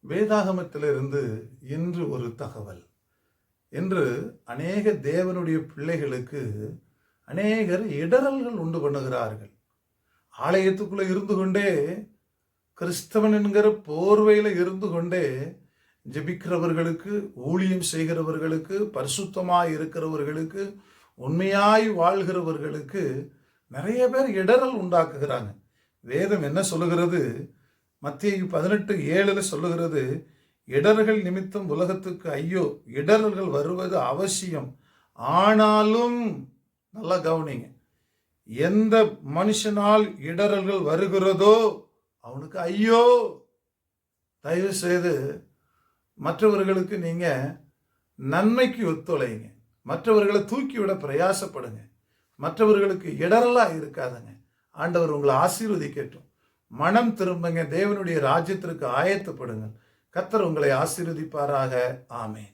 வேதாகமத்திலிருந்து இன்று ஒரு தகவல். இன்று அநேக தேவனுடைய பிள்ளைகளுக்கு அநேகர் இடறல்கள் உண்டு பண்ணுகிறார்கள். ஆலயத்துக்குள்ள இருந்து கொண்டே, கிறிஸ்தவன் என்கிற போர்வையில இருந்து கொண்டே ஜெபிக்கிறவர்களுக்கு, ஊழியம் செய்கிறவர்களுக்கு, பரிசுத்தமாய் இருக்கிறவர்களுக்கு, உண்மையாய் வாழ்கிறவர்களுக்கு நிறைய பேர் இடறல் உண்டாக்குகிறாங்க. வேதம் என்ன சொல்லுகிறது? மத்தேயு 18:7 சொல்லுகிறது, இடர்கள் நிமித்தம் உலகத்துக்கு ஐயோ, இடர்கள் வருவது அவசியம், ஆனாலும் நல்லா கவனிங்க, எந்த மனுஷனால் இடர்கள் வருகிறதோ அவனுக்கு ஐயோ. தயவு செய்து மற்றவர்களுக்கு நீங்க நன்மைக்கு ஒத்துழைங்க, மற்றவர்களை தூக்கிவிட பிரயாசப்படுங்க, மற்றவர்களுக்கு இடரலா இருக்காதுங்க. ஆண்டவர் உங்களை ஆசீர்வதிக்கட்டும். மனம் திரும்புங்க, தேவனுடைய ராஜ்யத்திற்கு ஆயத்தப்படுங்கள். கர்த்தர் உங்களை ஆசீர்வதிப்பாராக. ஆமென்.